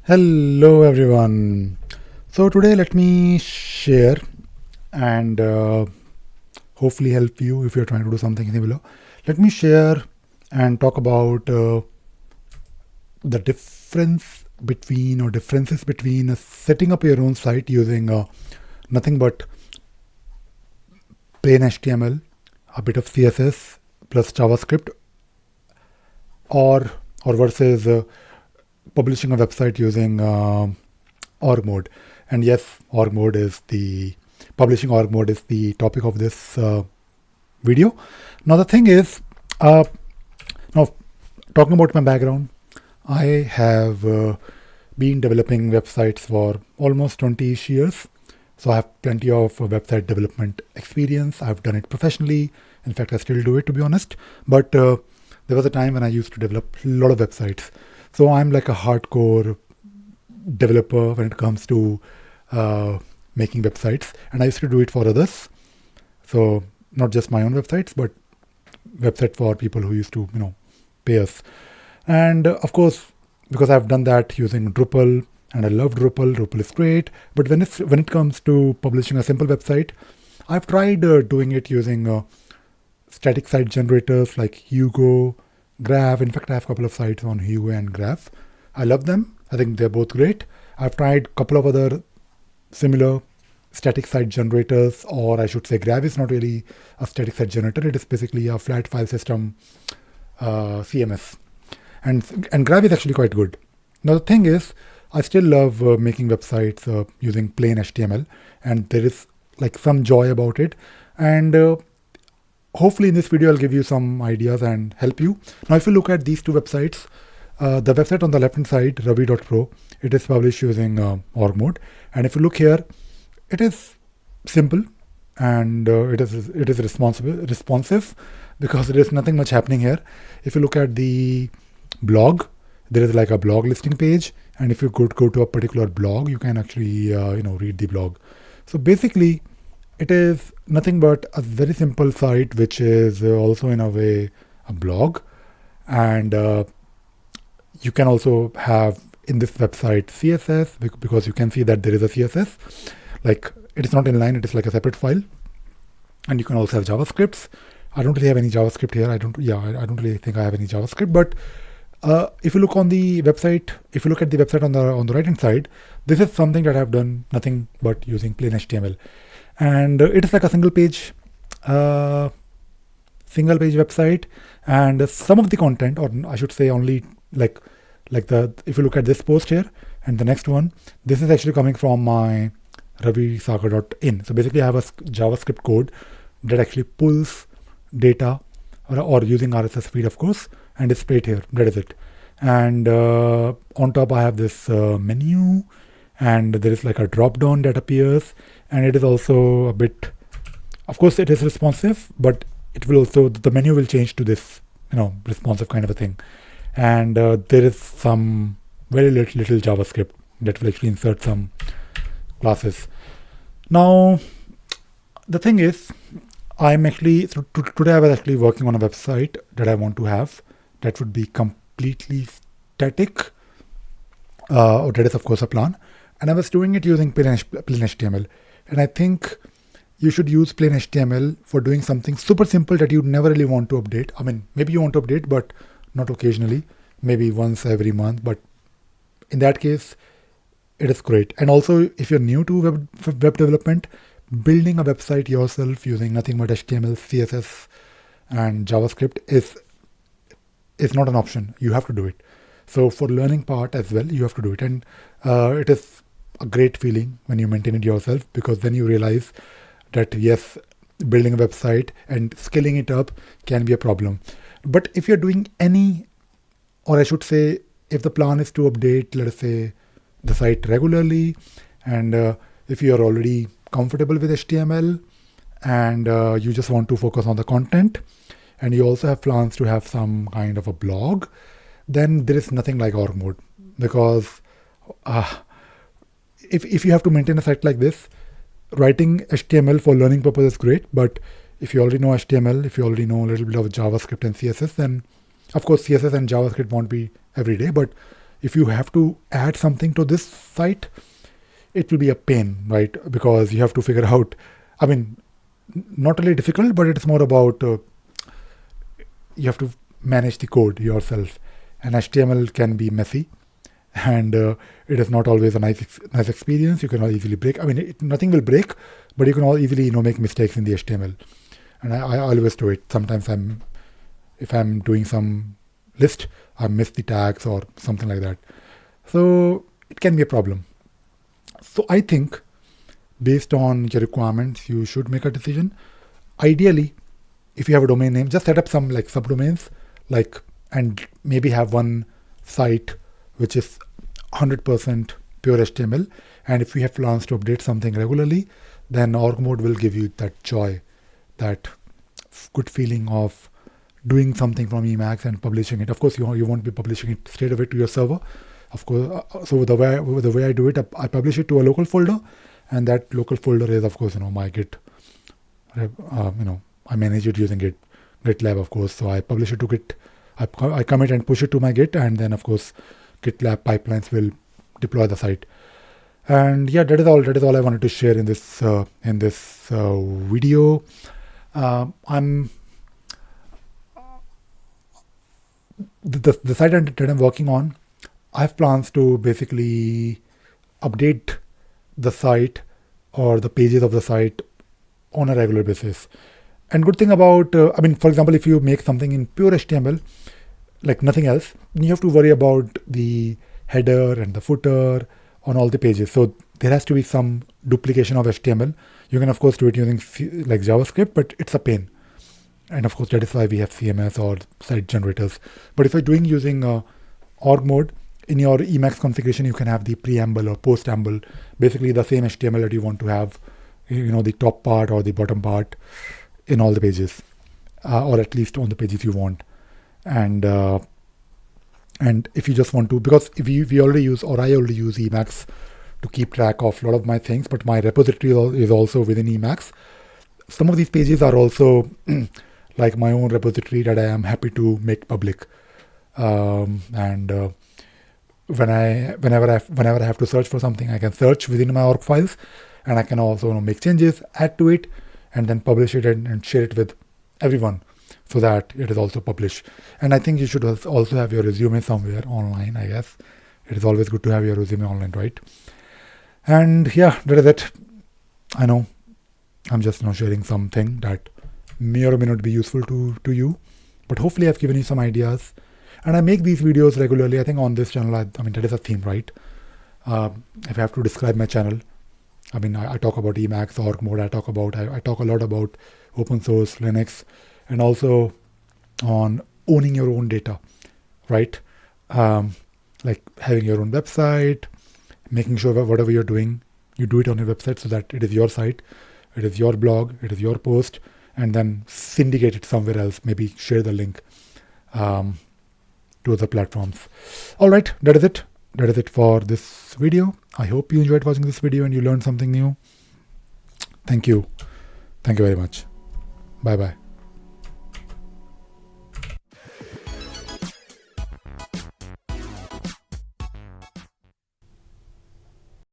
Hello everyone. So today let me share and hopefully help you if you're trying to do something similar. Let me share and talk about the differences between setting up your own site using nothing but plain HTML, a bit of CSS plus JavaScript, or versus publishing a website using org mode. And yes, publishing org mode is the topic of this video. Now the thing is, now talking about my background, I have been developing websites for almost 20-ish years. So I have plenty of website development experience. I've done it professionally. In fact, I still do it, to be honest. But there was a time when I used to develop a lot of websites. So I'm like a hardcore developer when it comes to making websites. And I used to do it for others. So not just my own websites, but website for people who used to, pay us. And of course, because I've done that using Drupal, and I love Drupal. Drupal is great. But when it comes to publishing a simple website, I've tried doing it using static site generators like Hugo, Graph. In fact, I have a couple of sites on Hugo and Graph. I love them. I think they're both great. I've tried a couple of other similar static site generators, or I should say Graph is not really a static site generator. It is basically a flat file system CMS. And Graph is actually quite good. Now the thing is, I still love making websites using plain HTML, and there is like some joy about it. And hopefully in this video I'll give you some ideas and help you. Now if you look at these two websites, the website on the left hand side, ravi.pro, it is published using org mode. And if you look here, it is simple and it is responsive because there is nothing much happening here. If you look at the blog, there is like a blog listing page, and if you could go to a particular blog, you can actually read the blog. So basically it is nothing but a very simple site, which is also in a way a blog. And you can also have in this website CSS, because you can see that there is a CSS. Like it is not inline, it is like a separate file. And you can also have JavaScripts. I don't really have any JavaScript here. I don't really think I have any JavaScript. But if you look on the website, if you look at the website on the right hand side, this is something that I've done nothing but using plain HTML. And it is like a single page website, and some of the content, or I should say only like if you look at this post here and the next one, this is actually coming from my ravisagar.in. So basically I have a JavaScript code that actually pulls data or using RSS feed, of course, and display it here. That is it. And on top I have this menu, and there is like a drop down that appears, and it is also a bit, of course it is responsive, but it will also, the menu will change to this responsive kind of a thing. And there is some very little JavaScript that will actually insert some classes. Now the thing is, I'm actually today I was actually working on a website that I want to have that would be completely static, or that is of course a plan. And I was doing it using plain HTML. And I think you should use plain HTML for doing something super simple that you never really want to update. I mean, maybe you want to update, but not occasionally, maybe once every month. But in that case, it is great. And also, if you're new to web development, building a website yourself using nothing but HTML, CSS, and JavaScript is not an option. You have to do it. So for learning part as well, you have to do it. And it is a great feeling when you maintain it yourself, because then you realize that yes, building a website and scaling it up can be a problem. But if you're doing or I should say, if the plan is to update, let us say, the site regularly, and if you are already comfortable with HTML and you just want to focus on the content, and you also have plans to have some kind of a blog, then there is nothing like org mode. Because if you have to maintain a site like this, writing HTML for learning purpose is great, but if you already know HTML, if you already know a little bit of JavaScript and CSS, then of course CSS and JavaScript won't be every day, but if you have to add something to this site, it will be a pain, right? Because you have to figure out, I mean, not really difficult, but it's more about you have to manage the code yourself. And HTML can be messy, and it is not always a nice experience. You can easily break. I mean, nothing will break, but you can all easily make mistakes in the HTML. And I always do it. Sometimes if I'm doing some list, I miss the tags or something like that. So it can be a problem. So I think based on your requirements, you should make a decision. Ideally, if you have a domain name, just set up some like subdomains, and maybe have one site which is 100% pure HTML. And if you have plans to update something regularly, then org mode will give you that joy, that good feeling of doing something from Emacs and publishing it. Of course, you won't be publishing it straight away to your server. Of course, so the way I do it, I publish it to a local folder, and that local folder is, of course, my Git. I manage it using GitLab, of course. So I publish it to Git. I commit and push it to my Git, and then, of course, GitLab pipelines will deploy the site. And yeah, that is all I wanted to share in this video. The site that I'm working on, I have plans to basically update the site or the pages of the site on a regular basis. And good thing about, for example, if you make something in pure HTML, like nothing else, you have to worry about the header and the footer on all the pages. So there has to be some duplication of HTML. You can, of course, do it using like JavaScript, but it's a pain. And of course, that is why we have CMS or site generators. But if you're doing using org mode, in your Emacs configuration, you can have the preamble or postamble, basically the same HTML that you want to have, the top part or the bottom part in all the pages, or at least on the pages you want. And if you just want to, because if we already use, or I already use Emacs to keep track of a lot of my things, but my repository is also within Emacs. Some of these pages are also like my own repository that I am happy to make public. Whenever I have to search for something, I can search within my org files, and I can also make changes, add to it, and then publish it and share it with everyone, so that it is also published. And I think you should also have your resume somewhere online, I guess. It is always good to have your resume online, right? And yeah, that is it. I know I'm just sharing something that may or may not be useful to you, but hopefully I've given you some ideas. And I make these videos regularly. I think on this channel, that is a theme, right? If I have to describe my channel, I talk about Emacs, org mode. I talk a lot about open source, Linux, and also on owning your own data, right? Like having your own website, making sure that whatever you're doing, you do it on your website so that it is your site, it is your blog, it is your post, and then syndicate it somewhere else. Maybe share the link to other platforms. All right, that is it. That is it for this video. I hope you enjoyed watching this video and you learned something new. Thank you. Thank you very much. Bye-bye.